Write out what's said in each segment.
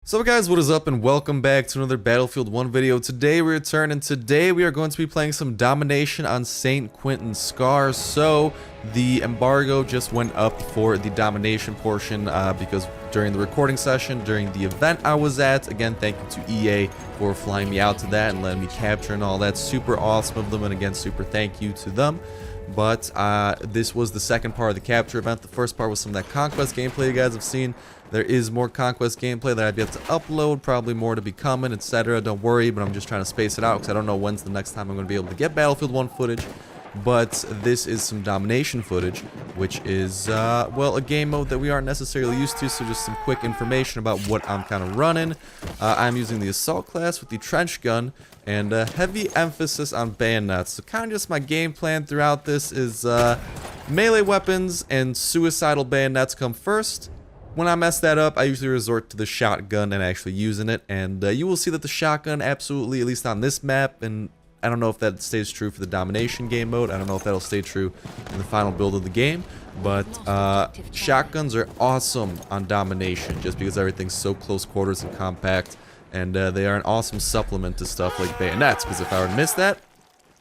So guys, what is up and welcome back to another Battlefield 1 video. Today we return and today we are going to be playing some Domination on St. Quentin Scar. So the embargo just went up for the Domination portion because during the recording session, during the event I was at, again thank you to EA for flying me out to that and letting me capture and all that. Super awesome of them, and again super thank you to them. But this was the second part of the capture event. The first part was some of that Conquest gameplay you guys have seen. There is more Conquest gameplay that I'd be able to upload, probably more to be coming, etc. Don't worry, but I'm just trying to space it out because I don't know when's the next time I'm going to be able to get Battlefield 1 footage. But this is some Domination footage, which is, well, a game mode that we aren't necessarily used to, so just some quick information about what I'm kind of running. I'm using the Assault class with the Trench Gun, and heavy emphasis on bayonets. So kind of just my game plan throughout this is melee weapons and suicidal bayonets come first. When I mess that up, I usually resort to the shotgun and actually using it, and you will see that the shotgun absolutely, at least on this map, and I don't know if that stays true for the Domination game mode. I don't know if that'll stay true in the final build of the game. But shotguns are awesome on Domination just because everything's so close quarters and compact. And they are an awesome supplement to stuff like bayonets. Because if I were to miss that,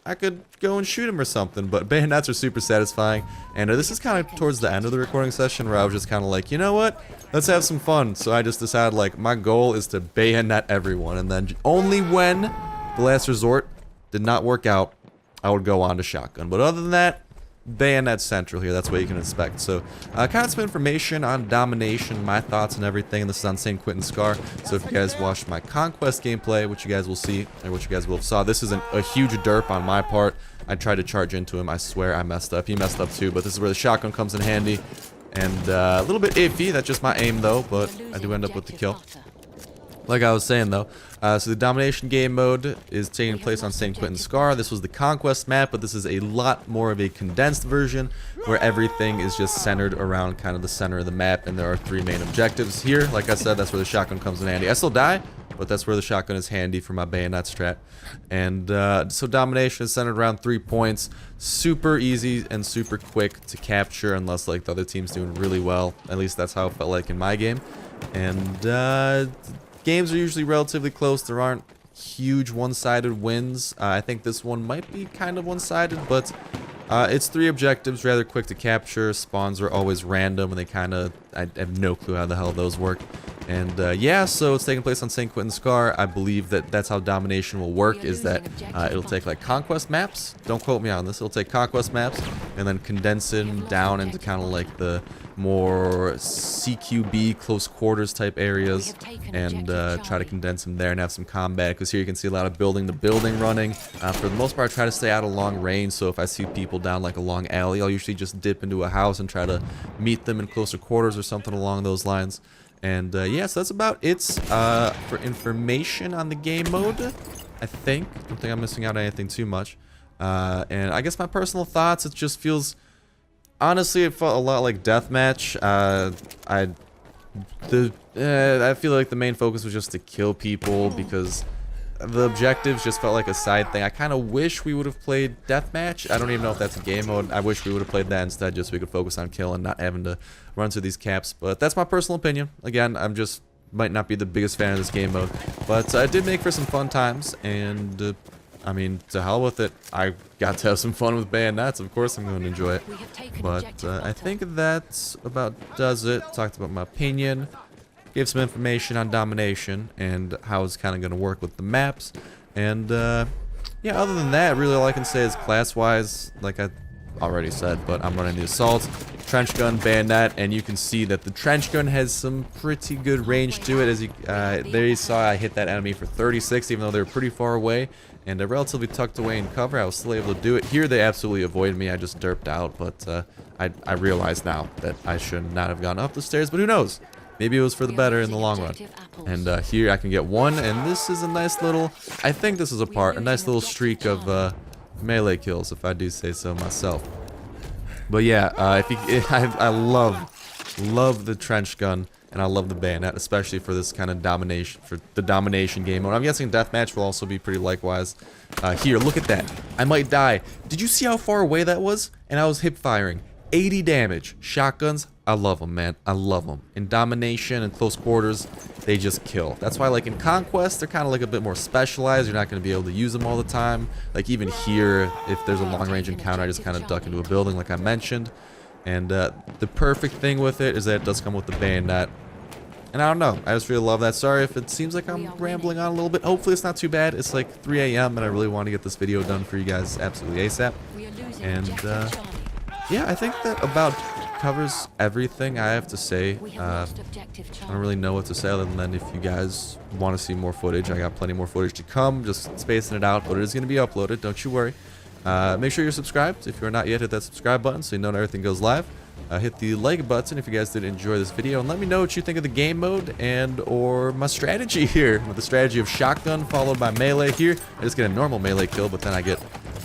I could go and shoot him or something. But bayonets are super satisfying. And this is kind of towards the end of the recording session where I was just kind of like, you know what? Let's have some fun. So I just decided, like, my goal is to bayonet everyone. And then only when the last resort did not work out, I would go on to shotgun. But other than that, bayonet central here. That's what you can expect. So kind of some information on Domination, my thoughts and everything. And this is on St. Quentin Scar. So if you guys watched my Conquest gameplay, which you guys will see, or which you guys will have saw, this is a huge derp on my part. I tried to charge into him. I swear I messed up. He messed up too, but this is where the shotgun comes in handy. And a little bit iffy. That's just my aim though, but I do end up with the kill. Like I was saying though, so the Domination game mode is taking place on St. Quentin Scar. This was the Conquest map, but this is a lot more of a condensed version where everything is just centered around kind of the center of the map, and there are three main objectives here. Like I said, that's where the shotgun comes in handy. I still die, but that's where the shotgun is handy for my bayonet strat. And so Domination is centered around 3 points. Super easy and super quick to capture unless like the other team's doing really well. At least that's how it felt like in my game. And games are usually relatively close. There aren't huge one-sided wins. I think this one might be kind of one-sided, but it's 3 objectives, rather quick to capture. Spawns are always random, and they kind of, I have no clue how the hell those work. And yeah, so it's taking place on St. Quentin Scar. I believe that that's how Domination will work, is that it'll take like Conquest maps. Don't quote me on this. It'll take Conquest maps and then condense them down into kind of like the more CQB, close quarters type areas, and try to condense them there and have some combat, because here you can see a lot of building to building running. For the most part, I try to stay out of long range, so if I see people down like a long alley, I'll usually just dip into a house and try to meet them in closer quarters or something along those lines. And yeah, so that's about it for information on the game mode, I think. I don't think I'm missing out on anything too much. And I guess my personal thoughts, it just feels... Honestly, it felt a lot like Deathmatch. I feel like the main focus was just to kill people because the objectives just felt like a side thing. I kind of wish we would have played Deathmatch. I don't even know if that's a game mode. I wish we would have played that instead, just so we could focus on kill and not having to run through these caps. But that's my personal opinion. Again, I'm just might not be the biggest fan of this game mode, but it did make for some fun times, and I mean, to hell with it. I got to have some fun with bayonets. Of course I'm going to enjoy it. But I think that about does it. Talked about my opinion. Gave some information on Domination and how it's kind of going to work with the maps. And yeah, other than that, really all I can say is class-wise, like I already said, but I'm running the Assault, Trench Gun, Bayonet, and you can see that the Trench Gun has some pretty good range to it. As you there you saw, I hit that enemy for 36, even though they were pretty far away. And relatively tucked away in cover, I was still able to do it. Here they absolutely avoided me. I just derped out, but I realize now that I should not have gone up the stairs, but who knows? Maybe it was for the better in the long run. And here I can get one, and this is a nice little, I think this is a nice little streak of melee kills, if I do say so myself. But yeah, I love the Trench Gun. And I love the bayonet, especially for this kind of Domination, for the Domination game mode. I'm guessing Deathmatch will also be pretty likewise. Here, look at that. I might die. Did you see how far away that was? And I was hip firing. 80 damage. Shotguns, I love them, man. I love them. In Domination and close quarters, they just kill. That's why, like, in Conquest, they're kind of like a bit more specialized. You're not going to be able to use them all the time. Like, even here, if there's a long-range encounter, I just kind of duck into a building, like I mentioned. And the perfect thing with it is that it does come with the Bayonet. And I don't know. I just really love that. Sorry if it seems like I'm rambling on a little bit. Hopefully it's not too bad. It's like 3 a.m. and I really want to get this video done for you guys absolutely ASAP. And, yeah, I think that about covers everything I have to say. I don't really know what to say other than if you guys want to see more footage. I got plenty more footage to come, just spacing it out, but it is going to be uploaded, don't you worry. Make sure you're subscribed. If you're not yet, hit that subscribe button so you know when everything goes live. Hit the like button if you guys did enjoy this video, and let me know what you think of the game mode and or my strategy here, with the strategy of shotgun followed by melee. Here I just get a normal melee kill, but then I get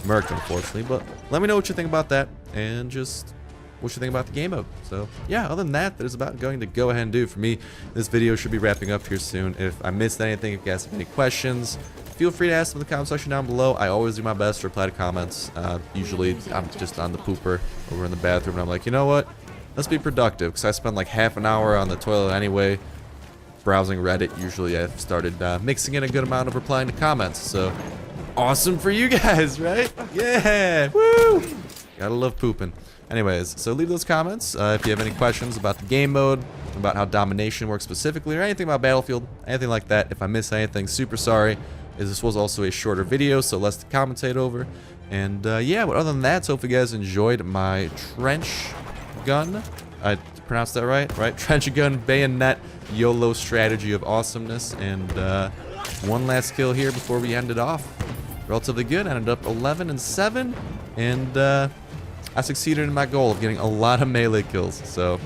murked, unfortunately. But let me know what you think about that, and just what you think about the game mode. So yeah, other than that, that is about going to go ahead and do for me. This video should be wrapping up here soon. If I missed anything, if you guys have any questions, feel free to ask them in the comment section down below. I always do my best to reply to comments. Usually I'm just on the pooper over in the bathroom, and I'm like, you know what, let's be productive, because I spend like half an hour on the toilet anyway browsing Reddit. Usually I've started mixing in a good amount of replying to comments. So awesome for you guys, right? Yeah, woo, gotta love pooping. Anyways, so leave those comments if you have any questions about the game mode, about how Domination works specifically, or anything about Battlefield, anything like that. If I miss anything, super sorry, as this was also a shorter video, so less to commentate over. And yeah, but other than that, so if you guys enjoyed my trench gun, I pronounced that right? Trench gun bayonet YOLO strategy of awesomeness. And one last kill here before we end it off. Relatively good. Ended up 11-7, and I succeeded in my goal of getting a lot of melee kills. So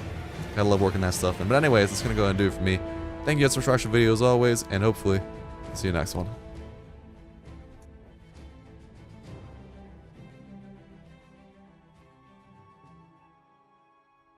gotta love working that stuff in. But anyways, that's gonna go ahead and do it for me. Thank you guys so much for watching the video as always, and hopefully see you next one.